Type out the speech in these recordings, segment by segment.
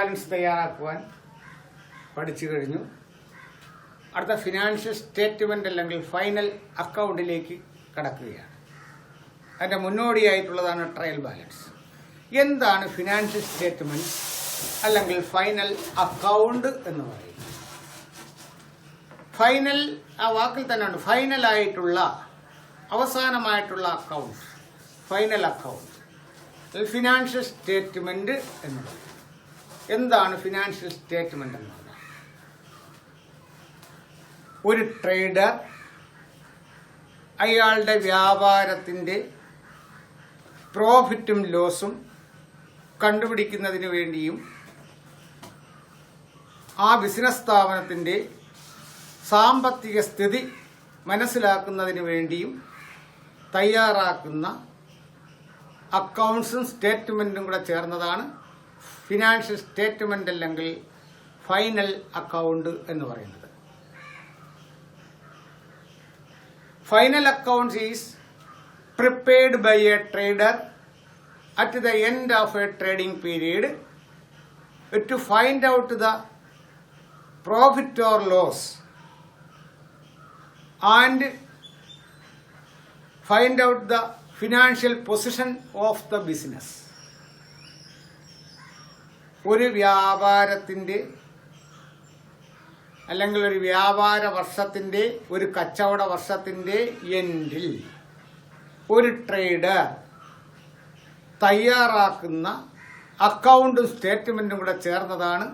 Balance തയ്യാറാക്കുവാൻ പഠിച്ചു കഴിഞ്ഞു. അടുത്ത ഫിനാൻഷ്യൽ സ്റ്റേറ്റ്മെന്റ് അല്ലെങ്കിൽ ഫൈനൽ അക്കൗണ്ടിലേക്ക് കടക്കുകയാണ്. അതിന്റെ മുന്നോടിയായിട്ടുള്ളതാണ് ട്രയൽ ബാലൻസ്. എന്താണ് ഫിനാൻഷ്യൽ സ്റ്റേറ്റ്മെന്റ് അല്ലെങ്കിൽ ഫൈനൽ അക്കൗണ്ട് എന്ന് പറയുന്നത്? ഫൈനൽ ആ വാക്കിൽ തന്നെയുണ്ട്. ഫൈനൽ ആയിട്ടുള്ള അവസാനമായിട്ടുള്ള account, final account, financial statement എന്ന് പറയും. എന്താണ് ഫിനാൻഷ്യൽ സ്റ്റേറ്റ്മെന്റ് എന്ന് പറഞ്ഞാൽ? ഒരു ട്രേഡർ അയാളുടെ വ്യാപാരത്തിന്റെ പ്രോഫിറ്റും ലോസും കണ്ടുപിടിക്കുന്നതിന് വേണ്ടിയും ആ ബിസിനസ് സ്ഥാപനത്തിന്റെ സാമ്പത്തിക സ്ഥിതി മനസ്സിലാക്കുന്നതിന് വേണ്ടിയും തയ്യാറാക്കുന്ന അക്കൗണ്ട്സും സ്റ്റേറ്റ്മെന്റും കൂടെ ചേർന്നതാണ് ഫിനാൻഷ്യൽ സ്റ്റേറ്റ്മെന്റ് അല്ലെങ്കിൽ ഫൈനൽ അക്കൗണ്ട് എന്ന് പറയുന്നത്. Final accounts is prepared by a trader at the end of a trading period to find out the profit or loss and find out the financial position of the business. ഒരു വ്യാപാരത്തിന്റെ അല്ലെങ്കിൽ ഒരു വ്യാപാര വർഷത്തിന്റെ ഒരു കച്ചവട വർഷത്തിന്റെ എൻഡിൽ ഒരു ട്രേഡർ തയ്യാറാക്കുന്ന അക്കൗണ്ടും സ്റ്റേറ്റ്മെന്റും കൂടെ ചേർന്നതാണ്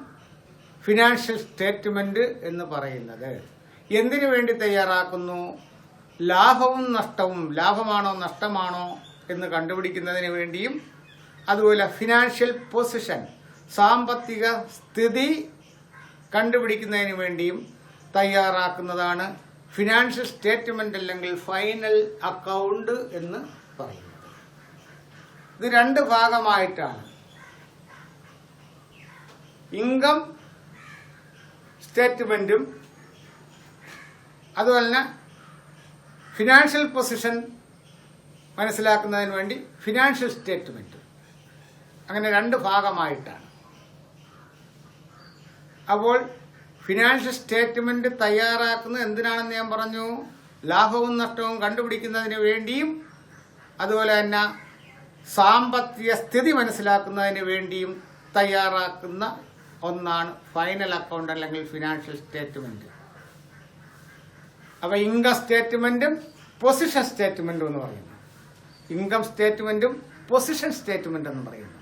ഫിനാൻഷ്യൽ സ്റ്റേറ്റ്മെന്റ് എന്ന് പറയുന്നത്. എന്തിനു വേണ്ടി തയ്യാറാക്കുന്നു? ലാഭവും നഷ്ടവും, ലാഭമാണോ നഷ്ടമാണോ എന്ന് കണ്ടുപിടിക്കുന്നതിന് വേണ്ടിയും അതുപോലെ ഫിനാൻഷ്യൽ പൊസിഷൻ, സാമ്പത്തിക സ്ഥിതി കണ്ടുപിടിക്കുന്നതിന് വേണ്ടിയും തയ്യാറാക്കുന്നതാണ് ഫിനാൻഷ്യൽ സ്റ്റേറ്റ്മെന്റ് അല്ലെങ്കിൽ ഫൈനൽ അക്കൗണ്ട് എന്ന് പറയുന്നത്. ഇത് രണ്ട് ഭാഗമായിട്ടാണ്. ഇൻകം സ്റ്റേറ്റ്മെന്റും അതുപോലെ തന്നെ ഫിനാൻഷ്യൽ പൊസിഷൻ മനസ്സിലാക്കുന്നതിന് വേണ്ടി ഫിനാൻഷ്യൽ സ്റ്റേറ്റ്മെന്റും, അങ്ങനെ രണ്ട് ഭാഗമായിട്ടാണ്. അപ്പോൾ ഫിനാൻഷ്യൽ സ്റ്റേറ്റ്മെന്റ് തയ്യാറാക്കുന്നത് എന്തിനാണെന്ന് ഞാൻ പറഞ്ഞു. ലാഭവും നഷ്ടവും കണ്ടുപിടിക്കുന്നതിന് വേണ്ടിയും അതുപോലെ തന്നെ സാമ്പത്തിക സ്ഥിതി മനസ്സിലാക്കുന്നതിന് വേണ്ടിയും തയ്യാറാക്കുന്ന ഒന്നാണ് ഫൈനൽ അക്കൗണ്ട് അല്ലെങ്കിൽ ഫിനാൻഷ്യൽ സ്റ്റേറ്റ്മെന്റ്. അപ്പൊ ഇൻകം സ്റ്റേറ്റ്മെന്റും പൊസിഷൻ സ്റ്റേറ്റ്മെന്റും എന്ന് പറയുന്നു. ഇൻകം സ്റ്റേറ്റ്മെന്റും പൊസിഷൻ സ്റ്റേറ്റ്മെന്റ് എന്ന് പറയുന്നു.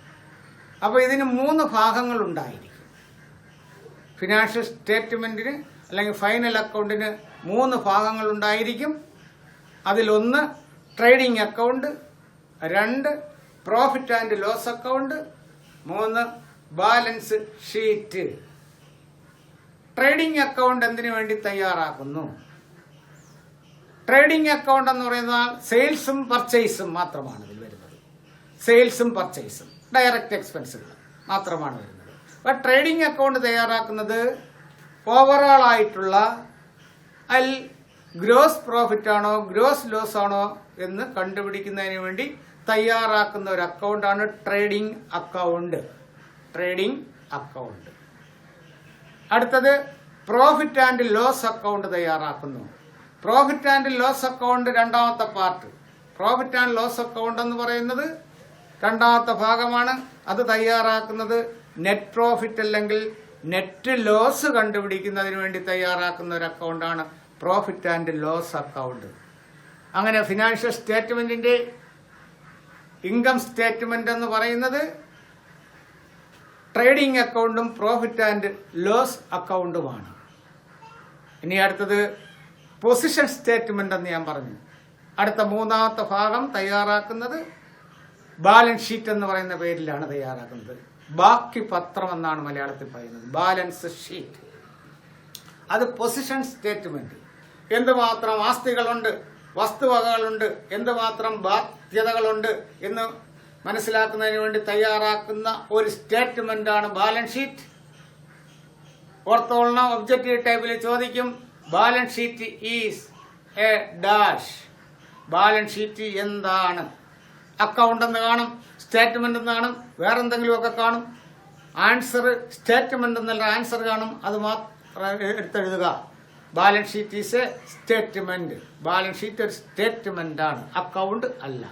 അപ്പൊ ഇതിന് 3 ഭാഗങ്ങൾ ഉണ്ടായിരിക്കും. ഫിനാൻഷ്യൽ സ്റ്റേറ്റ്മെന്റിന് അല്ലെങ്കിൽ ഫൈനൽ അക്കൗണ്ടിന് 3 ഭാഗങ്ങൾ ഉണ്ടായിരിക്കും. അതിലൊന്ന് trading account, 2 profit and loss account, 3 balance sheet. Trading account എന്തിനു വേണ്ടി തയ്യാറാക്കുന്നു? ട്രേഡിംഗ് അക്കൗണ്ട് എന്ന് പറയുന്നത് സെയിൽസും പർച്ചേസും മാത്രമാണ് ഇതിൽ വരുന്നത്. സെയിൽസും പർച്ചേസും ഡയറക്റ്റ് എക്സ്പെൻസുകൾ മാത്രമാണ് വരുന്നത്. അപ്പൊ ട്രേഡിംഗ് അക്കൗണ്ട് തയ്യാറാക്കുന്നത് ഓവറോൾ ആയിട്ടുള്ള ഗ്രോസ് പ്രോഫിറ്റ് ആണോ ഗ്രോസ് ലോസ് ആണോ എന്ന് കണ്ടുപിടിക്കുന്നതിന് വേണ്ടി തയ്യാറാക്കുന്ന ഒരു അക്കൗണ്ടാണ് ട്രേഡിംഗ് അക്കൗണ്ട്. Trading account. അടുത്തത് പ്രോഫിറ്റ് ആൻഡ് ലോസ് അക്കൗണ്ട് തയ്യാറാക്കുന്നു. പ്രോഫിറ്റ് ആൻഡ് ലോസ് അക്കൗണ്ട് രണ്ടാമത്തെ part. Profit and loss account എന്ന് പറയുന്നത് രണ്ടാമത്തെ ഭാഗമാണ്. അത് തയ്യാറാക്കുന്നത് നെറ്റ് പ്രോഫിറ്റ് അല്ലെങ്കിൽ നെറ്റ് ലോസ് കണ്ടുപിടിക്കുന്നതിന് വേണ്ടി തയ്യാറാക്കുന്ന ഒരു അക്കൗണ്ടാണ് പ്രോഫിറ്റ് ആൻഡ് ലോസ് അക്കൗണ്ട്. അങ്ങനെ ഫിനാൻഷ്യൽ സ്റ്റേറ്റ്മെന്റിന്റെ ഇൻകം സ്റ്റേറ്റ്മെന്റ് എന്ന് പറയുന്നത് ട്രേഡിംഗ് അക്കൗണ്ടും പ്രോഫിറ്റ് ആൻഡ് ലോസ് അക്കൗണ്ടുമാണ്. ഇനി അടുത്തത് പൊസിഷൻ സ്റ്റേറ്റ്മെന്റ് എന്ന് ഞാൻ പറഞ്ഞു. അടുത്ത 3ാമത്തെ ഭാഗം തയ്യാറാക്കുന്നത് ബാലൻസ് ഷീറ്റ് എന്ന് പറയുന്ന പേരിലാണ് തയ്യാറാക്കുന്നത്. ബാക്കി പത്രം എന്നാണ് മലയാളത്തിൽ പറയുന്നത്. Balance sheet. അത് പൊസിഷൻ സ്റ്റേറ്റ്മെന്റ്. എന്തുമാത്രം ആസ്തികളുണ്ട്, വസ്തുവകകളുണ്ട്, എന്തുമാത്രം ബാധ്യതകളുണ്ട് എന്ന് മനസ്സിലാക്കുന്നതിന് വേണ്ടി തയ്യാറാക്കുന്ന ഒരു സ്റ്റേറ്റ്മെന്റാണ് ബാലൻസ് ഷീറ്റ്. ഓർത്തോളണം, ഒബ്ജക്റ്റീവ് ടൈപ്പിൽ ചോദിക്കും balance sheet is A dash. Balance sheet എന്താണ്? അക്കൗണ്ട് എന്ന് കാണും, സ്റ്റേറ്റ്മെന്റ് എന്ന് കാണും, വേറെന്തെങ്കിലുമൊക്കെ കാണും. ആൻസർ സ്റ്റേറ്റ്മെന്റ് എന്നുള്ള ആൻസർ കാണും, അത് മാത്രം എടുത്തെഴുതുക. Balance sheet is a statement. Balance sheet ഒരു സ്റ്റേറ്റ്മെന്റ് ആണ്, അക്കൗണ്ട് അല്ല.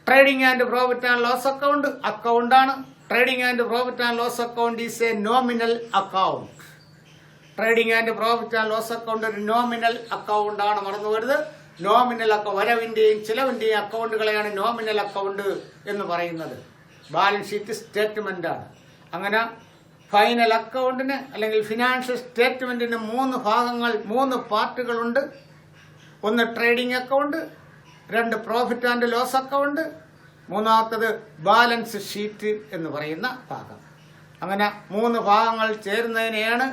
Trading and profit and loss account അക്കൗണ്ടാണ്. Trading and profit and loss account is a nominal account. Trading and profit and loss account ഒരു nominal account ആണ്, മറന്നുപോകരുത്. Nominal വരവിന്റെയും ചിലവിന്റെയും അക്കൗണ്ടുകളെയാണ് നോമിനൽ അക്കൗണ്ട് എന്ന് പറയുന്നത്. ബാലൻസ് ഷീറ്റ് സ്റ്റേറ്റ്മെന്റ് ആണ്. അങ്ങനെ ഫൈനൽ അക്കൗണ്ടിന് അല്ലെങ്കിൽ ഫിനാൻഷ്യൽ സ്റ്റേറ്റ്മെന്റിന് 3 ഭാഗങ്ങൾ, 3 പാർട്ടുകളുണ്ട്. ഒന്ന് trading account, 2 profit and loss account, 3ാമത്തത് ബാലൻസ് ഷീറ്റ് എന്ന് പറയുന്ന ഭാഗം. അങ്ങനെ 3 ഭാഗങ്ങൾ ചേരുന്നതിനെയാണ്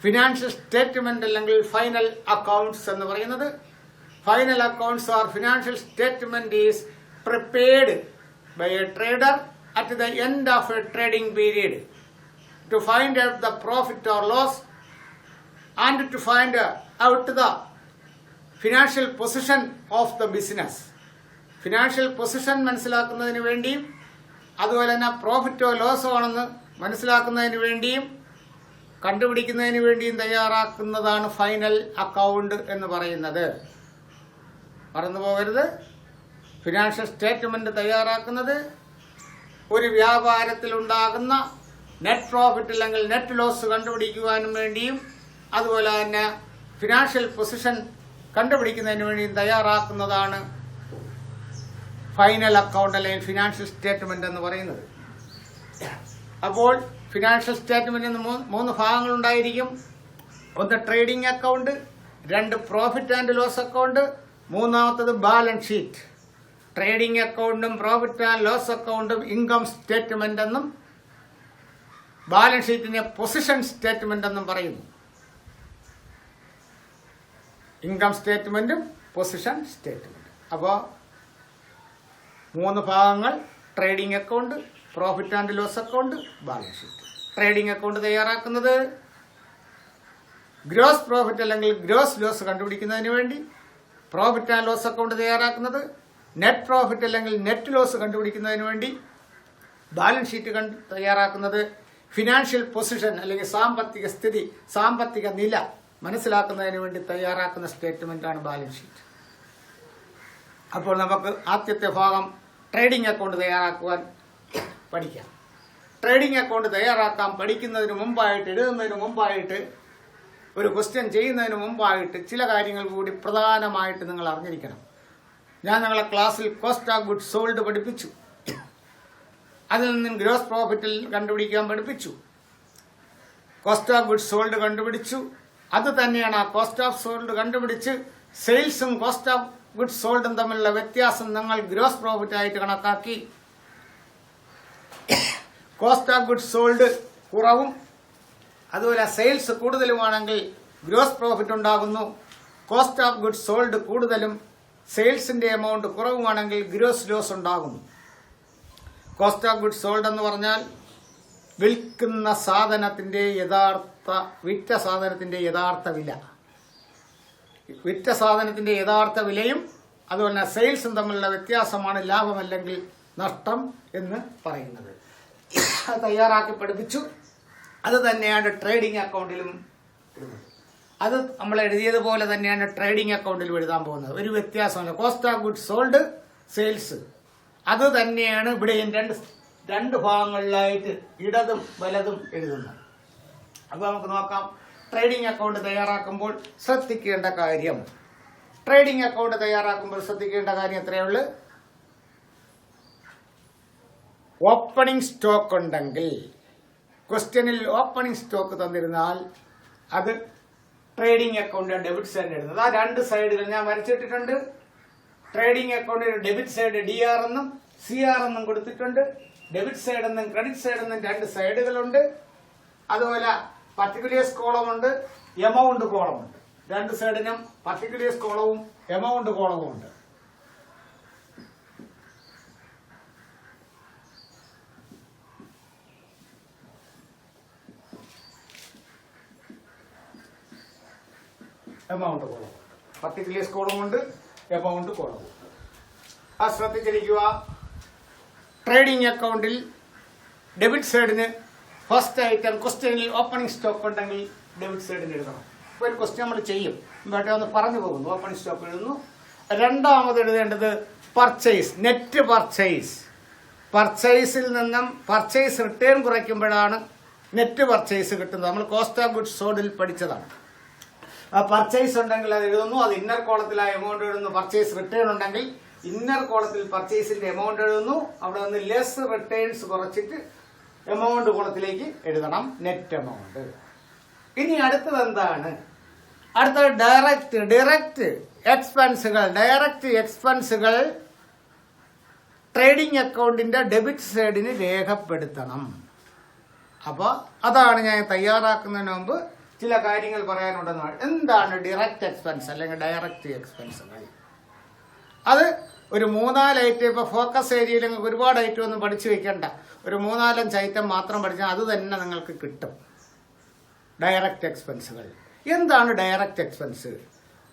ഫിനാൻഷ്യൽ സ്റ്റേറ്റ്മെന്റ് അല്ലെങ്കിൽ ഫൈനൽ അക്കൗണ്ട്സ് എന്ന് പറയുന്നത്. Final accounts or financial statement is prepared by a trader at the end of a trading period to find out the profit or loss and to find out the financial position of the business. Financial position മനസ്സിലാക്കുന്നതിന് വേണ്ടിയും അതുപോലെ തന്നെ പ്രോഫിറ്റോ ലോസോ ആണെന്ന് മനസ്സിലാക്കുന്നതിന് വേണ്ടിയും കണ്ടുപിടിക്കുന്നതിന് വേണ്ടിയും തയ്യാറാക്കുന്നതാണ് final account എന്ന് പറയുന്നത്. മറന്നുപോകരുത്, ഫിനാൻഷ്യൽ സ്റ്റേറ്റ്മെന്റ് തയ്യാറാക്കുന്നത് ഒരു വ്യാപാരത്തിലുണ്ടാകുന്ന നെറ്റ് പ്രോഫിറ്റ് അല്ലെങ്കിൽ നെറ്റ് ലോസ് കണ്ടുപിടിക്കുവാനും വേണ്ടിയും അതുപോലെ തന്നെ ഫിനാൻഷ്യൽ പൊസിഷൻ കണ്ടുപിടിക്കുന്നതിന് വേണ്ടിയും തയ്യാറാക്കുന്നതാണ് ഫൈനൽ അക്കൗണ്ട് അല്ലെങ്കിൽ ഫിനാൻഷ്യൽ സ്റ്റേറ്റ്മെന്റ് എന്ന് പറയുന്നത്. അപ്പോൾ ഫിനാൻഷ്യൽ സ്റ്റേറ്റ്മെന്റിന് 3 ഭാഗങ്ങളുണ്ടായിരിക്കും. ഒന്ന് trading account, 2 profit and loss account, 3ാമത്തത് ബാലൻസ് ഷീറ്റ്. ട്രേഡിംഗ് അക്കൗണ്ടും പ്രോഫിറ്റ് ആൻഡ് ലോസ് അക്കൗണ്ടും ഇൻകം സ്റ്റേറ്റ്മെന്റ് എന്നും ബാലൻസ് ഷീറ്റിനെ പൊസിഷൻ സ്റ്റേറ്റ്മെന്റ് എന്നും പറയുന്നു. ഇൻകം സ്റ്റേറ്റ്മെന്റും പൊസിഷൻ സ്റ്റേറ്റ്മെന്റും. അപ്പോൾ 3 ഭാഗങ്ങൾ: trading account, profit and loss account, balance sheet. Trading account തയ്യാറാക്കുന്നത് ഗ്രോസ് പ്രോഫിറ്റ് അല്ലെങ്കിൽ ഗ്രോസ് ലോസ് കണ്ടുപിടിക്കുന്നതിന് വേണ്ടി. പ്രോഫിറ്റ് ആൻഡ് ലോസ് അക്കൗണ്ട് തയ്യാറാക്കുന്നത് നെറ്റ് പ്രോഫിറ്റ് അല്ലെങ്കിൽ നെറ്റ് ലോസ് കണ്ടുപിടിക്കുന്നതിന് വേണ്ടി. ബാലൻസ് ഷീറ്റ് തയ്യാറാക്കുന്നത് ഫിനാൻഷ്യൽ പൊസിഷൻ അല്ലെങ്കിൽ സാമ്പത്തിക സ്ഥിതി, സാമ്പത്തിക നില മനസ്സിലാക്കുന്നതിന് വേണ്ടി തയ്യാറാക്കുന്ന സ്റ്റേറ്റ്മെന്റാണ് ബാലൻസ് ഷീറ്റ്. അപ്പോൾ നമുക്ക് ആദ്യത്തെ ഭാഗം ട്രേഡിംഗ് അക്കൗണ്ട് തയ്യാറാക്കുവാൻ പഠിക്കാം. ട്രേഡിംഗ് അക്കൗണ്ട് തയ്യാറാക്കാൻ പഠിക്കുന്നതിന് മുമ്പായിട്ട്, എഴുതുന്നതിന് മുമ്പായിട്ട്, ഒരു ക്വസ്റ്റ്യൻ ചെയ്യുന്നതിന് മുമ്പായിട്ട് ചില കാര്യങ്ങൾ കൂടി പ്രധാനമായിട്ട് നിങ്ങൾ അറിഞ്ഞിരിക്കണം. ഞാൻ നിങ്ങളെ ക്ലാസ്സിൽ കോസ്റ്റ് ഓഫ് ഗുഡ്സ് സോൾഡ് പഠിപ്പിച്ചു. അതിൽ നിന്നും ഗ്രോസ് പ്രോഫിറ്റിൽ കണ്ടുപിടിക്കാൻ പഠിപ്പിച്ചു. കോസ്റ്റ് ഓഫ് ഗുഡ്സ് സോൾഡ് കണ്ടുപിടിച്ചു. അത് തന്നെയാണ് ആ കോസ്റ്റ് ഓഫ് സോൾഡ് കണ്ടുപിടിച്ച് സെയിൽസും കോസ്റ്റ് ഓഫ് ഗുഡ്സ് സോൾഡും തമ്മിലുള്ള വ്യത്യാസം നിങ്ങൾ ഗ്രോസ് പ്രോഫിറ്റ് ആയിട്ട് കണക്കാക്കി. കോസ്റ്റ് ഓഫ് ഗുഡ്സ് സോൾഡ് കുറവും അതുപോലെ സെയിൽസ് കൂടുതലുമാണെങ്കിൽ ഗ്രോസ് പ്രോഫിറ്റ് ഉണ്ടാകുന്നു. കോസ്റ്റ് ഓഫ് ഗുഡ്സ് സോൾഡ് കൂടുതലും സെയിൽസിന്റെ എമൗണ്ട് കുറവുമാണെങ്കിൽ ഗ്രോസ് ലോസ് ഉണ്ടാകുന്നു. കോസ്റ്റ് ഓഫ് ഗുഡ്സ് സോൾഡ് എന്ന് പറഞ്ഞാൽ വിൽക്കുന്ന സാധനത്തിന്റെ വിറ്റ സാധനത്തിന്റെ യഥാർത്ഥ വില. വിറ്റ സാധനത്തിന്റെ യഥാർത്ഥ വിലയും അതുപോലെ തന്നെ സെയിൽസും തമ്മിലുള്ള വ്യത്യാസമാണ് ലാഭമല്ലെങ്കിൽ നഷ്ടം എന്ന് പറയുന്നത്. അത് തയ്യാറാക്കി പഠിപ്പിച്ചു. അത് തന്നെയാണ് ട്രേഡിംഗ് അക്കൗണ്ടിലും എഴുതുന്നത്. അത് നമ്മൾ എഴുതിയതുപോലെ തന്നെയാണ് ട്രേഡിംഗ് അക്കൗണ്ടിലും എഴുതാൻ പോകുന്നത്. ഒരു വ്യത്യാസമല്ല. Cost of goods sold, sales, അത് തന്നെയാണ് ഇവിടെയും രണ്ട് ഭാഗങ്ങളിലായിട്ട് ഇടതും വലതും എഴുതുന്നത്. അപ്പൊ നമുക്ക് നോക്കാം. ട്രേഡിംഗ് അക്കൗണ്ട് തയ്യാറാക്കുമ്പോൾ ശ്രദ്ധിക്കേണ്ട കാര്യം. ട്രേഡിംഗ് അക്കൗണ്ട് തയ്യാറാക്കുമ്പോൾ ശ്രദ്ധിക്കേണ്ട കാര്യം എത്രയേ ഉള്ളൂ? ഓപ്പണിംഗ് സ്റ്റോക്ക് ഉണ്ടെങ്കിൽ, ക്വസ്റ്റ്യനിൽ ഓപ്പണിംഗ് സ്റ്റോക്ക് തന്നിരുന്നാൽ അത് ട്രേഡിംഗ് അക്കൗണ്ട് ഡെബിറ്റ് സൈഡ് എഴുതുന്നത്. ആ 2 സൈഡുകൾ ഞാൻ വരച്ചിട്ടിട്ടുണ്ട്. ട്രേഡിംഗ് അക്കൗണ്ടിന് ഡെബിറ്റ് സൈഡ് DR എന്നും CR എന്നും കൊടുത്തിട്ടുണ്ട്. ഡെബിറ്റ് സൈഡ് എന്നും ക്രെഡിറ്റ് സൈഡ് എന്നും 2 സൈഡുകളുണ്ട്. അതുപോലെ പർട്ടിക്കുലേഴ്സ് കോളമുണ്ട്, എമൗണ്ട് കോളമുണ്ട്. 2 സൈഡിനും പർട്ടിക്കുലേഴ്സ് കോളവും എമൗണ്ട് കോളവും ഉണ്ട്. എമൗണ്ട് കോളം, പർട്ടിക്കുലേഴ്സ് കോളമുണ്ട്, എമൗണ്ട് കോളമുണ്ട്. അത് ശ്രദ്ധിച്ചിരിക്കുക. ട്രേഡിംഗ് അക്കൗണ്ടിൽ ഡെബിറ്റ് സൈഡിന് ഫസ്റ്റ് ഐറ്റം ക്വസ്റ്റ്യനിൽ ഓപ്പണിംഗ് സ്റ്റോക്ക് ഉണ്ടെങ്കിൽ ഡെബിറ്റ് സൈഡിൽ എഴുതണം. ഇപ്പോൾ ഒരു ക്വസ്റ്റ്യൻ നമ്മൾ ചെയ്യും, വേട്ടെ ഒന്ന് പറഞ്ഞു പോകുന്നു. ഓപ്പണിംഗ് സ്റ്റോക്ക് എഴുതുന്നു. രണ്ടാമത് എഴുതേണ്ടത് പർച്ചേസ്, നെറ്റ് പർച്ചേസ്. പർച്ചേസിൽ നിന്നും പർച്ചേസ് റിട്ടേൺ കുറയ്ക്കുമ്പോഴാണ് നെറ്റ് പർച്ചേസ് കിട്ടുന്നത്. നമ്മൾ കോസ്റ്റ് ഓഫ് ഗുഡ്സ് സോൾഡിൽ പഠിച്ചതാണ്. ആ പർച്ചേസ് ഉണ്ടെങ്കിൽ അത് എഴുതുന്നു, അത് ഇന്നർ കോളത്തിൽ ആ എമൗണ്ട് എഴുതുന്നു. പർച്ചേസ് റിട്ടേൺ ഉണ്ടെങ്കിൽ ഇന്നർ കോളത്തിൽ പർച്ചേസിന്റെ എമൗണ്ട് എഴുതുന്നു. അവിടെ നിന്ന് ലെസ് റിട്ടേൺസ് കുറച്ചിട്ട് എമൗണ്ട് കോളത്തിലേക്ക് എഴുതണം, നെറ്റ് എമൗണ്ട്. ഇനി അടുത്തത് എന്താണ്? അടുത്തത് ഡയറക്റ്റ് എക്സ്പെൻസുകൾ ട്രേഡിംഗ് അക്കൗണ്ടിന്റെ ഡെബിറ്റ് സൈഡിന് രേഖപ്പെടുത്തണം. അപ്പോൾ അതാണ് ഞാൻ തയ്യാറാക്കുന്നതിന് മുമ്പ് ചില കാര്യങ്ങൾ പറയാനുണ്ടെന്ന്. എന്താണ് ഡയറക്റ്റ് എക്സ്പെൻസ് അല്ലെങ്കിൽ ഡയറക്റ്റ് എക്സ്പെൻസുകൾ? അത് ഒരു 3-4 ഐറ്റം. ഇപ്പോൾ ഫോക്കസ് ഏരിയയിൽ നിങ്ങൾക്ക് ഒരുപാട് ഐറ്റം ഒന്നും പഠിച്ചു വെക്കേണ്ട, ഒരു 3-5 ഐറ്റം മാത്രം പഠിച്ചാൽ അത് തന്നെ നിങ്ങൾക്ക് കിട്ടും. ഡയറക്റ്റ് എക്സ്പെൻസുകൾ എന്താണ്? ഡയറക്റ്റ് എക്സ്പെൻസ്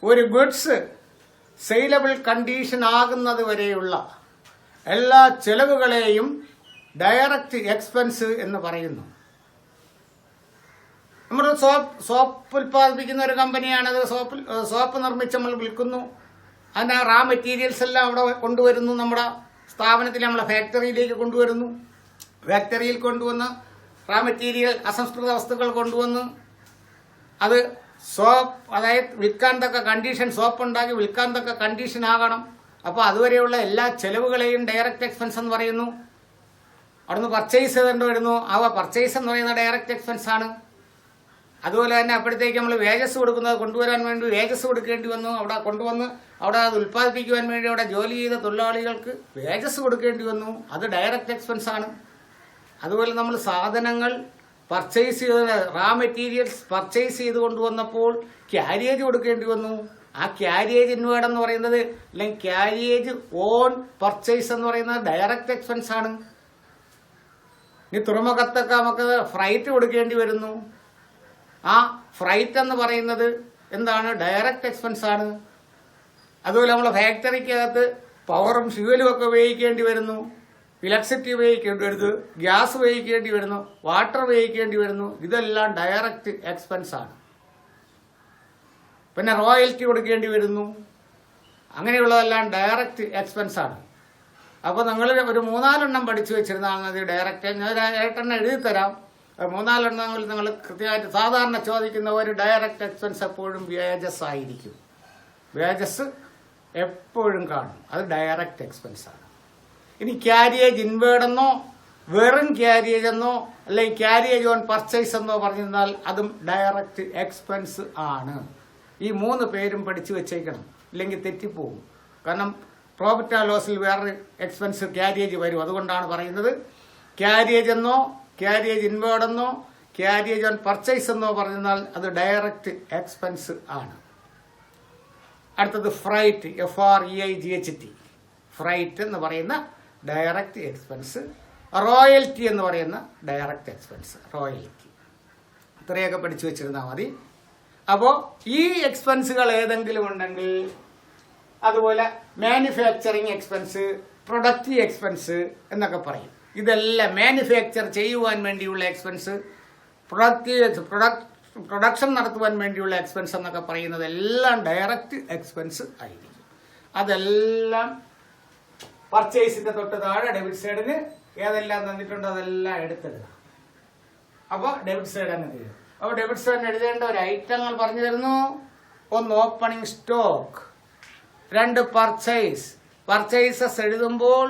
ഒരു ഗുഡ്സ് സെയിലബിൾ കണ്ടീഷൻ ആകുന്നത് വരെയുള്ള എല്ലാ ചെലവുകളെയും ഡയറക്റ്റ് എക്സ്പെൻസ് എന്ന് പറയുന്നു. നമ്മൾ സോപ്പ് ഉൽപ്പാദിപ്പിക്കുന്ന ഒരു കമ്പനിയാണത്. സോപ്പ് നിർമ്മിച്ച് നമ്മൾ വിൽക്കുന്നു. അതിന് റാ മെറ്റീരിയൽസ് എല്ലാം അവിടെ കൊണ്ടുവരുന്നു. നമ്മുടെ സ്ഥാപനത്തിൽ നമ്മളെ ഫാക്ടറിയിലേക്ക് കൊണ്ടുവരുന്നു. ഫാക്ടറിയിൽ കൊണ്ടുവന്ന് റാ മെറ്റീരിയൽ അസംസ്കൃത വസ്തുക്കൾ കൊണ്ടുവന്ന് അത് സോപ്പ്, അതായത് വിൽക്കാൻ തക്ക കണ്ടീഷൻ, സോപ്പ് ഉണ്ടാക്കി വിൽക്കാൻ തക്ക കണ്ടീഷൻ ആകണം. അപ്പോൾ അതുവരെയുള്ള എല്ലാ ചെലവുകളെയും ഡയറക്റ്റ് എക്സ്പെൻസ് എന്ന് പറയുന്നു. അവിടുന്ന് പർച്ചേസ് ചെയ്തേണ്ടി വരുന്നു. ആ പർച്ചേസ് എന്ന് പറയുന്ന ഡയറക്റ്റ് എക്സ്പെൻസ് ആണ്. അതുപോലെ തന്നെ അപ്പോഴത്തേക്ക് നമ്മൾ വേജസ് കൊടുക്കുന്നത്, കൊണ്ടുവരാൻ വേണ്ടി വേജസ് കൊടുക്കേണ്ടി വന്നു. അവിടെ കൊണ്ടുവന്ന് അവിടെ അത് ഉൽപ്പാദിപ്പിക്കുവാൻ വേണ്ടി അവിടെ ജോലി ചെയ്ത തൊഴിലാളികൾക്ക് വേജസ് കൊടുക്കേണ്ടി വന്നു. അത് ഡയറക്റ്റ് എക്സ്പെൻസ് ആണ്. അതുപോലെ നമ്മൾ സാധനങ്ങൾ പർച്ചേസ് ചെയ്ത്, റാ മെറ്റീരിയൽസ് പർച്ചേസ് ചെയ്ത് കൊണ്ടുവന്നപ്പോൾ ക്യാരിയേജ് കൊടുക്കേണ്ടി വന്നു. ആ ക്യാരിയേജ് ഇൻവേർഡ് എന്ന് പറയുന്നത്, അല്ലെങ്കിൽ ക്യാരിയേജ് ഓൺ പർച്ചേസ് എന്ന് പറയുന്നത് ഡയറക്റ്റ് എക്സ്പെൻസ് ആണ്. ഇനി തുറമുഖത്തൊക്കെ നമുക്ക് ഫ്രൈറ്റ് കൊടുക്കേണ്ടി വരുന്നു. ആ ഫ്രൈറ്റ് എന്ന് പറയുന്നത് എന്താണ്? ഡയറക്റ്റ് എക്സ്പെൻസ് ആണ്. അതുപോലെ നമ്മളെ ഫാക്ടറിക്കകത്ത് പവറും ഫ്യൂവലും ഒക്കെ ഉപയോഗിക്കേണ്ടി വരുന്നു. ഇലക്ട്രിസിറ്റി ഉപയോഗിക്കേണ്ടി വരുന്നു, ഗ്യാസ് ഉപയോഗിക്കേണ്ടി വരുന്നു, വാട്ടർ ഉപയോഗിക്കേണ്ടി വരുന്നു. ഇതെല്ലാം ഡയറക്റ്റ് എക്സ്പെൻസ് ആണ്. പിന്നെ റോയൽറ്റി കൊടുക്കേണ്ടി വരുന്നു. അങ്ങനെയുള്ളതെല്ലാം ഡയറക്റ്റ് എക്സ്പെൻസ് ആണ്. അപ്പോൾ നിങ്ങൾ ഒരു 4 പഠിച്ചു വെച്ചിരുന്നാൽ മതി. ഡയറക്റ്റ് ഞാൻ 8 എഴുതി തരാം. 3-4 നിങ്ങൾ കൃത്യമായിട്ട് സാധാരണ ചോദിക്കുന്ന ഒരു ഡയറക്റ്റ് എക്സ്പെൻസ് എപ്പോഴും വേജസ് ആയിരിക്കും. വേജസ് എപ്പോഴും കാണും. അത് ഡയറക്റ്റ് എക്സ്പെൻസ് ആണ്. ഇനി ക്യാരിയേജ് ഇൻവേർഡ് എന്നോ വെറും ക്യാരിയേജ് എന്നോ അല്ലെങ്കിൽ ക്യാരിയേജ് ഓൺ പർച്ചേസ് എന്നോ പറഞ്ഞിരുന്നാൽ അതും ഡയറക്റ്റ് എക്സ്പെൻസ് ആണ്. ഈ 3 പേരും പഠിച്ചു വെച്ചേക്കണം, ഇല്ലെങ്കിൽ തെറ്റിപ്പോകും. കാരണം പ്രോഫിറ്റ് ആൻഡ് ലോസിൽ വേറൊരു എക്സ്പെൻസ് ക്യാരിയേജ് വരും. അതുകൊണ്ടാണ് പറയുന്നത് ക്യാരിയേജ് എന്നോ ക്യാരിയേജ് ഇൻവേർഡ് എന്നോ ക്യാരിയേജ് ഓൺ പർച്ചേസ് എന്നോ പറഞ്ഞാൽ അത് ഡയറക്റ്റ് എക്സ്പെൻസ് ആണ്. അടുത്തത് ഫ്രൈറ്റ്, FREIGHT. ഫ്രൈറ്റ് എന്ന് പറയുന്ന ഡയറക്റ്റ് എക്സ്പെൻസ്. റോയൽറ്റി എന്ന് പറയുന്ന ഡയറക്റ്റ് എക്സ്പെൻസ്. റോയൽറ്റി ഇത്രയൊക്കെ പഠിച്ചു വെച്ചിരുന്നാൽ മതി. അപ്പോൾ ഈ എക്സ്പെൻസുകൾ ഏതെങ്കിലും ഉണ്ടെങ്കിൽ, അതുപോലെ മാനുഫാക്ചറിങ് എക്സ്പെൻസ്, പ്രൊഡക്റ്റീവ് എക്സ്പെൻസ് എന്നൊക്കെ പറയും. ഇതെല്ലാം മാനുഫാക്ചർ ചെയ്യുവാൻ വേണ്ടിയുള്ള എക്സ്പെൻസ്, പ്രൊഡക്ഷൻ നടത്തുവാൻ വേണ്ടിയുള്ള എക്സ്പെൻസ് എന്നൊക്കെ പറയുന്നത് എല്ലാം ഡയറക്റ്റ് എക്സ്പെൻസ് ആയിരിക്കും. അതെല്ലാം പർച്ചേസിന്റെ തൊട്ട് താഴെ ഡെബിറ്റ് സൈഡിന് ഏതെല്ലാം തന്നിട്ടുണ്ടോ അതെല്ലാം എടുത്തിടുക. അപ്പോൾ ഡെബിറ്റ് സൈഡ് അങ്ങനെ ചെയ്യും. അപ്പോൾ ഡെബിറ്റ് സൈഡിന് എഴുതേണ്ട ഒരു ഐറ്റങ്ങൾ പറഞ്ഞു തരുന്നു. 1 ഓപ്പണിംഗ് സ്റ്റോക്ക്, 2 പർച്ചേസസ് എഴുതുമ്പോൾ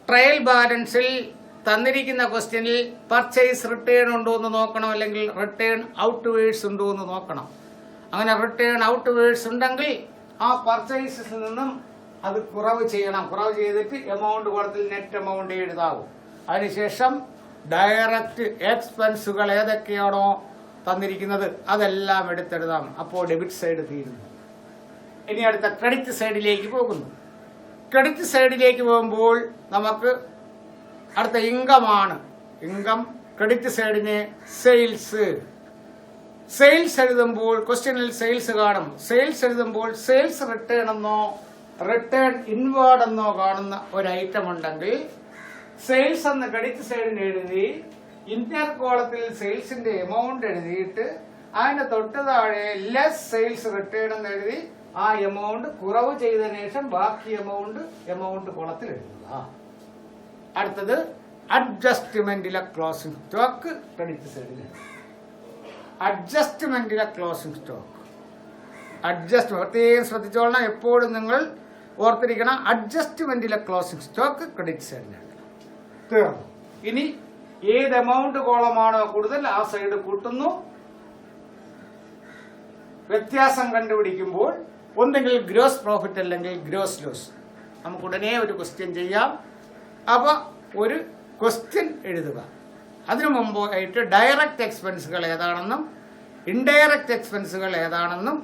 ട്രയൽ ബാലൻസിൽ തന്നിരിക്കുന്ന ക്വസ്റ്റ്യനിൽ പർച്ചേസ് റിട്ടേൺ ഉണ്ടോ എന്ന് നോക്കണം, അല്ലെങ്കിൽ റിട്ടേൺ ഔട്ട് വേഴ്സ് ഉണ്ടോ എന്ന് നോക്കണം. അങ്ങനെ റിട്ടേൺ ഔട്ട് വേഴ്സ് ഉണ്ടെങ്കിൽ ആ പർച്ചേസിൽ നിന്നും അത് കുറവ് ചെയ്യണം. കുറവ് ചെയ്തിട്ട് എമൗണ്ട് കൊടുത്തിൽ നെറ്റ് എമൗണ്ട് എഴുതാവും. അതിനുശേഷം ഡയറക്റ്റ് എക്സ്പെൻസുകൾ ഏതൊക്കെയാണോ തന്നിരിക്കുന്നത് അതെല്ലാം എടുത്തെഴുതാം. അപ്പോൾ ഡെബിറ്റ് സൈഡ് തീരുന്നു. ഇനി അടുത്ത ക്രെഡിറ്റ് സൈഡിലേക്ക് പോകുന്നു. ക്രെഡിറ്റ് സൈഡിലേക്ക് പോകുമ്പോൾ നമുക്ക് അടുത്ത ഇൻകം ആണ്. ഇൻകം ക്രെഡിറ്റ് സൈഡിന് സെയിൽസ് എഴുതുമ്പോൾ ക്വസ്റ്റ്യനിൽ സെയിൽസ് കാണും. സെയിൽസ് എഴുതുമ്പോൾ സെയിൽസ് റിട്ടേൺ എന്നോ റിട്ടേൺ ഇൻവേർഡ് എന്നോ കാണുന്ന ഒരു ഐറ്റം ഉണ്ടെങ്കിൽ സെയിൽസ് എന്ന ക്രെഡിറ്റ് സൈഡിന് എഴുതി ഇന്നർ കോളത്തിൽ സെയിൽസിന്റെ എമൗണ്ട് എഴുതിയിട്ട് അതിന് തൊട്ട് താഴെ ലെസ് സെയിൽസ് റിട്ടേൺ എന്ന് എഴുതി ആ എമൗണ്ട് കുറവ് ചെയ്തതിനു ശേഷം ബാക്കി എമൗണ്ട് കോളത്തിൽ എഴുതുക. അടുത്തത് അഡ്ജസ്റ്റ്മെന്റിലെ ക്ലോസിംഗ് സ്റ്റോക്ക് ക്രെഡിറ്റ് സൈഡിൽ. അഡ്ജസ്റ്റ്മെന്റിലെ ക്ലോസിംഗ് സ്റ്റോക്ക് പ്രത്യേകം ശ്രദ്ധിച്ചോളണം. എപ്പോഴും നിങ്ങൾ ഓർത്തിരിക്കണം, അഡ്ജസ്റ്റ്മെന്റിലെ ക്ലോസിംഗ് സ്റ്റോക്ക് ക്രെഡിറ്റ് സൈഡിലാണ്. തീർന്നു. ഇനി ഏത് എമൗണ്ട് കോളമാണോ കൂടുതൽ ആ സൈഡ് കൂട്ടുന്നു. വ്യത്യാസം കണ്ടുപിടിക്കുമ്പോൾ ഒന്നെങ്കിൽ ഗ്രോസ് പ്രോഫിറ്റ് അല്ലെങ്കിൽ ഗ്രോസ് ലോസ്. നമുക്ക് ഉടനെ ഒരു ക്വസ്റ്റ്യൻ ചെയ്യാം. അപ്പൊ ഒരു ക്വസ്റ്റ്യൻ എഴുതുക. അതിനു മുമ്പായിട്ട് ഡയറക്റ്റ് എക്സ്പെൻസുകൾ ഏതാണെന്നും ഇൻഡയറക്റ്റ് എക്സ്പെൻസുകൾ ഏതാണെന്നും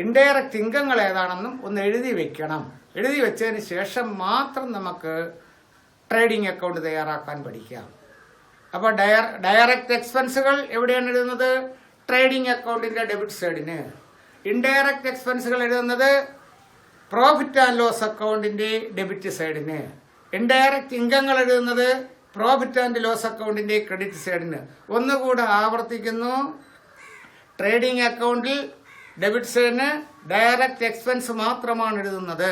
ഇൻഡയറക്റ്റ് ഇൻകങ്ങൾ ഏതാണെന്നും ഒന്ന് എഴുതി വെക്കണം. എഴുതി വെച്ചതിന് ശേഷം മാത്രം നമുക്ക് ട്രേഡിംഗ് അക്കൗണ്ട് തയ്യാറാക്കാൻ പഠിക്കാം. അപ്പോൾ ഡയറക്റ്റ് എക്സ്പെൻസുകൾ എവിടെയാണ് എഴുതുന്നത്? ട്രേഡിംഗ് അക്കൗണ്ടിന്റെ ഡെബിറ്റ് സൈഡിന്. ഇൻഡയറക്റ്റ് എക്സ്പെൻസുകൾ എഴുതുന്നത് പ്രോഫിറ്റ് ആൻഡ് ലോസ് അക്കൗണ്ടിന്റെ ഡെബിറ്റ് സൈഡിന്. ഇൻഡയറക്റ്റ് ഇൻകങ്ങൾ എഴുതുന്നത് പ്രോഫിറ്റ് ആൻഡ് ലോസ് അക്കൗണ്ടിന്റെ ക്രെഡിറ്റ് സൈഡിന്. ഒന്നുകൂടെ ആവർത്തിക്കുന്നു. ട്രേഡിംഗ് അക്കൗണ്ടിൽ ഡെബിറ്റ് സൈഡിന് ഡയറക്റ്റ് എക്സ്പെൻസ് മാത്രമാണ് എഴുതുന്നത്.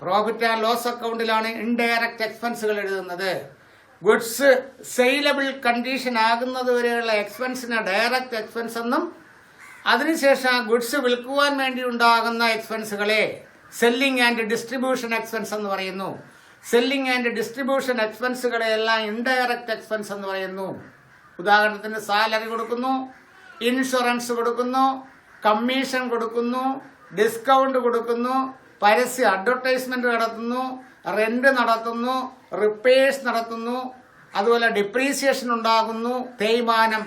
പ്രോഫിറ്റ് ആൻഡ് ലോസ് അക്കൗണ്ടിലാണ് ഇൻഡയറക്റ്റ് എക്സ്പെൻസുകൾ എഴുതുന്നത്. ഗുഡ്സ് സെയിലബിൾ കണ്ടീഷൻ ആകുന്നത് വരെയുള്ള എക്സ്പെൻസിന് ഡയറക്റ്റ് എക്സ്പെൻസ് എന്നും അതിനുശേഷം ആ ഗുഡ്സ് വിൽക്കുവാൻ വേണ്ടി ഉണ്ടാകുന്ന എക്സ്പെൻസുകളെ സെല്ലിംഗ് ആൻഡ് ഡിസ്ട്രിബ്യൂഷൻ എക്സ്പെൻസ് എന്ന് പറയുന്നു. സെല്ലിംഗ് ആൻഡ് ഡിസ്ട്രിബ്യൂഷൻ എക്സ്പെൻസുകളെല്ലാം ഇൻഡയറക്റ്റ് എക്സ്പെൻസ് എന്ന് പറയുന്നു. ഉദാഹരണത്തിന് സാലറി കൊടുക്കുന്നു, ഇൻഷുറൻസ് കൊടുക്കുന്നു, കമ്മീഷൻ കൊടുക്കുന്നു, ഡിസ്കൗണ്ട് കൊടുക്കുന്നു, പരസ്യ അഡ്വർടൈസ്മെന്റ് നടത്തുന്നു, റെന്റ് നടത്തുന്നു, റിപ്പയേഴ്സ് നടത്തുന്നു, അതുപോലെ ഡിപ്രീസിയേഷൻ ഉണ്ടാകുന്നു, തേയ്മാനം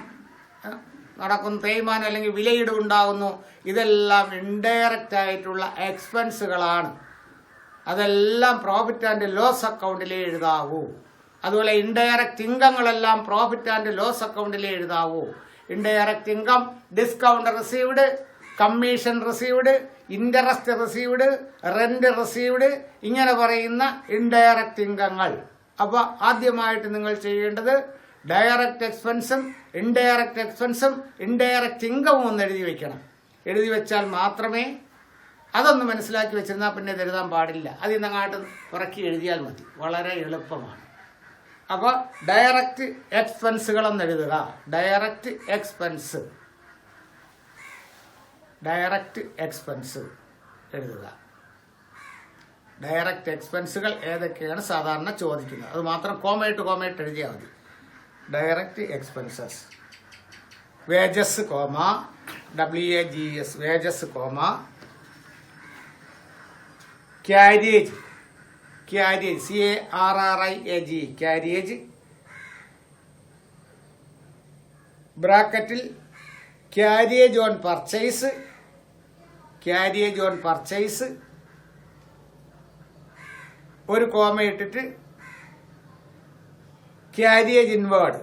അല്ലെങ്കിൽ വിലയിടിവ് ഉണ്ടാകുന്നു. ഇതെല്ലാം ഇൻഡയറക്റ്റ് ആയിട്ടുള്ള എക്സ്പെൻസുകളാണ്. അതെല്ലാം പ്രോഫിറ്റ് ആൻഡ് ലോസ് അക്കൗണ്ടിലേ എഴുതാവൂ. അതുപോലെ ഇൻഡയറക്റ്റ് ഇൻകങ്ങളെല്ലാം പ്രോഫിറ്റ് ആൻഡ് ലോസ് അക്കൗണ്ടിലേ എഴുതാവൂ. Indirect income discount received, commission received, interest received, rent received, ഇങ്ങനെ പറയുന്ന ഇൻഡയറക്റ്റ് ഇൻകങ്ങൾ. അപ്പൊ ആദ്യമായിട്ട് നിങ്ങൾ ചെയ്യേണ്ടത് ഡയറക്റ്റ് എക്സ്പെൻസും ഇൻഡയറക്റ്റ് ഇൻകവും ഒന്ന് എഴുതി വെക്കണം. എഴുതി വെച്ചാൽ മാത്രമേ, അതൊന്ന് മനസ്സിലാക്കി വെച്ചിരുന്നാൽ പിന്നെ ഇത് എഴുതാൻ പാടില്ല. അതിൽ നിന്നങ്ങാട്ട് പുറക്കി എഴുതിയാൽ മതി. വളരെ എളുപ്പമാണ്. അപ്പോൾ ഡയറക്റ്റ് എക്സ്പെൻസുകളെന്ന് എഴുതുക. ഡയറക്റ്റ് എക്സ്പെൻസ് എഴുതുക. ഡയറക്റ്റ് എക്സ്പെൻസുകൾ ഏതൊക്കെയാണ് സാധാരണ ചോദിക്കുന്നത്, അത് മാത്രം കോമയിട്ട് എഴുതിയാൽ മതി. Direct expenses wages comma WAGS wages comma carriage CARRIAG carriage ബ്രാക്കറ്റിൽ ക്യാരിയേജ് ഓൺ പർച്ചേസ് ഒരു കോമ ഇട്ടിട്ട് ക്യാരിയേജ് ഇൻവേർഡ്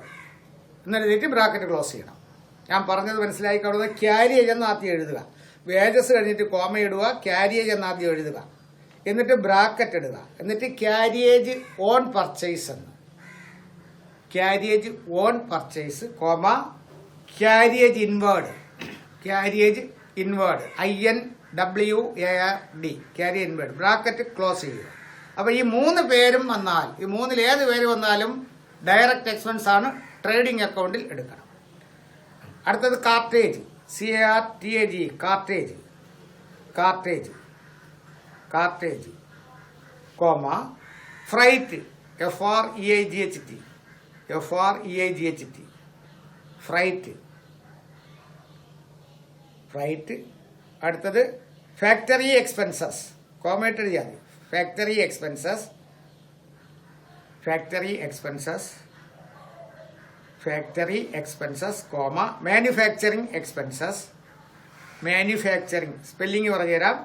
എന്നെഴുതിയിട്ട് ബ്രാക്കറ്റ് ക്ലോസ് ചെയ്യണം. ഞാൻ പറഞ്ഞത് മനസ്സിലാക്കി കാണുന്നത് ക്യാരിയേജ് എന്ന് ആദ്യം എഴുതുക. വേജസ് കഴിഞ്ഞിട്ട് കോമ ഇടുക, ക്യാരിയേജ് എന്ന് ആദ്യം എഴുതുക, എന്നിട്ട് ബ്രാക്കറ്റ് ഇടുക, എന്നിട്ട് carriage on purchase comma carriage inward INWARD carriage inward bracket close ചെയ്യുക. അപ്പൊ ഈ മൂന്ന് പേരും വന്നാൽ, ഈ മൂന്നിൽ ഏത് പേര് വന്നാലും ഡയറക്റ്റ് എക്സ്പെൻസ് ആണ്, ട്രേഡിംഗ് അക്കൗണ്ടിൽ എടുക്കണം. അടുത്തത് cartage CARTAG cartage comma freight FREIGHT freight. അടുത്തത് ഫാക്ടറി എക്സ്പെൻസസ് കോമയിട്ട് എഴുതിയാൽ മതി. Factory expenses comma manufacturing expenses. Manufacturing spelling പറഞ്ഞുതരാം.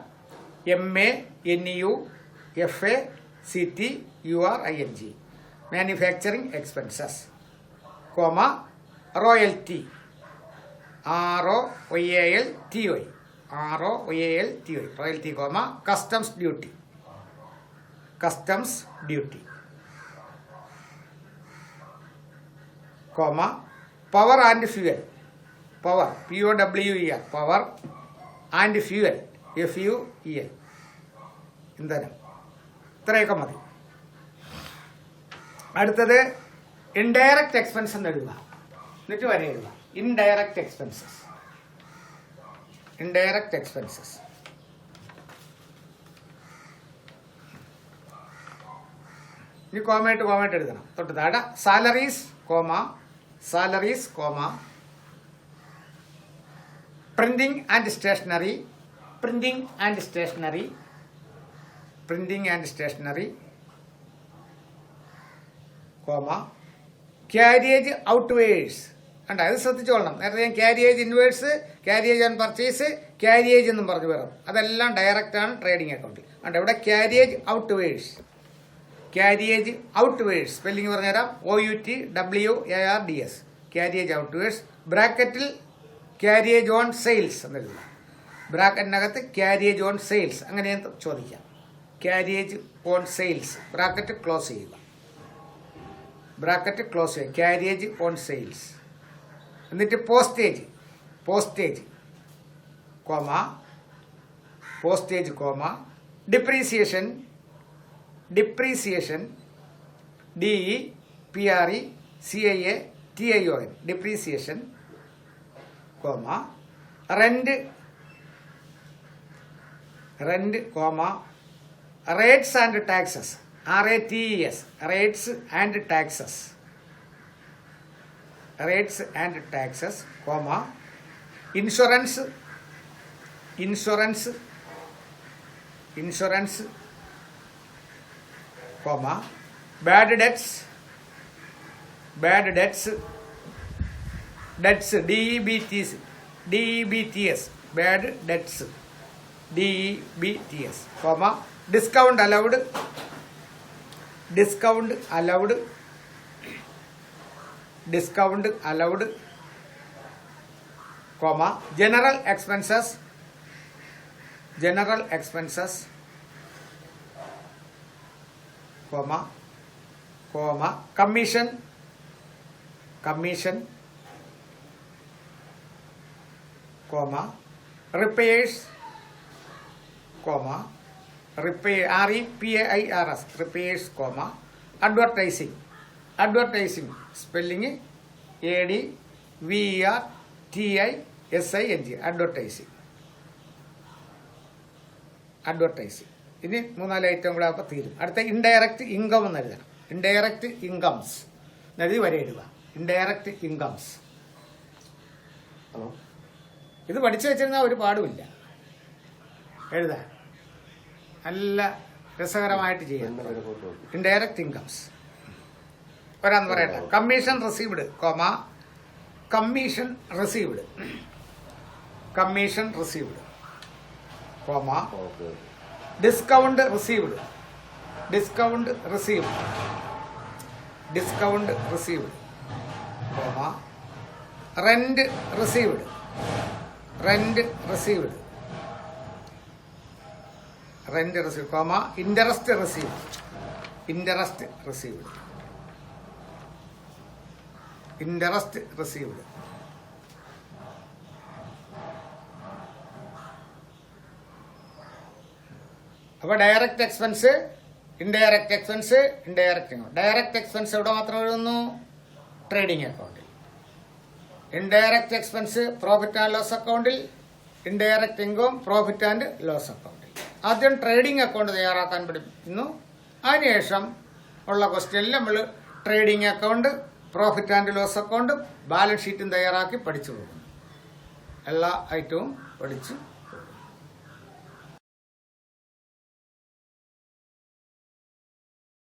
MANUFACTURING manufacturing expenses comma royalty ROYALTY royalty comma customs duty comma power and fuel. Power POWER, power and fuel FUEL, ഇന്ധനം. ഇത്രയൊക്കെ മതി. അടുത്തത് indirect expense എന്ന് എഴുതുക. എന്നിട്ട് വരെ എഴുതുക. Indirect expenses. ഇൻഡയറക്റ്റ് എക്സ്പെൻസസ് ഇനി കോമയായിട്ട് എഴുതണം. തൊട്ട് താഴെ salaries, printing and stationery, carriage outwards. കണ്ട, അത് ശ്രദ്ധിച്ചോളണം. നേരത്തെ ഞാൻ carriage inwards, carriage and purchase, carriage എന്നും പറഞ്ഞു വരാം. അതെല്ലാം ഡയറക്റ്റ് ആണ് ട്രേഡിംഗ് അക്കൗണ്ടിൽ. കണ്ട, ഇവിടെ ക്യാരിയേജ് ഔട്ട്വേഴ്സ്, സ്പെല്ലിംഗ് പറഞ്ഞുതരാം. OUTWARDS, carriage outwards. ബ്രാക്കറ്റിൽ ക്യാരിയേജ് ഓൺ സെയിൽസ് എന്നെഴുതുക. ബ്രാക്കറ്റിനകത്ത് ക്യാരിയേജ് ഓൺ സെയിൽസ്, അങ്ങനെ ചോദിക്കാം. Carriage on sales, bracket close ചെയ്യുക. Carriage on sales. എന്നിട്ട് postage, depreciation, DEPRECIATION, depreciation, rent, rates and taxes, RATES, rates and taxes, insurance, bad debts, DEBTS, bad debts, discount allowed, general expenses, commission, repairs, REPAIRS, repairs, advertising, spelling ADVERTISING, advertising. ഇനി 4 item കൂടെ അപ്പോൾ തീരും. അടുത്ത indirect income എന്ന് എഴുതണം. Indirect incomes എഴുതി വരെ എഴുതുക. Indirect incomes. ഇത് പഠിച്ചു വെച്ചിരുന്നാൽ ഒരു പാടുമില്ല, എഴുതാൻ നല്ല രസകരമായിട്ട് ചെയ്യാം. ഇൻഡയറക്റ്റ് ഇൻകംസ് ഒരാന്ന് പറയട്ടെ. Commission received, discount received, rent received, interest received. അപ്പോൾ direct expense, indirect expense, direct expense എവിടെ മാത്രം എഴുതുന്നു? ട്രേഡിംഗ് അക്കൗണ്ടിൽ. Indirect expense profit and loss അക്കൗണ്ടിൽ, indirect income profit and loss അക്കൗണ്ടിൽ. ആദ്യം ട്രേഡിംഗ് അക്കൗണ്ട് തയ്യാറാക്കാൻ പഠിക്കുന്നു. അതിനുശേഷം ഉള്ള ക്വസ്റ്റ്യനിൽ നമ്മൾ trading account, profit and loss അക്കൗണ്ടും ബാലൻസ് ഷീറ്റും തയ്യാറാക്കി പഠിച്ചു പോകുന്നു. എല്ലാ ഐറ്റവും പഠിച്ചു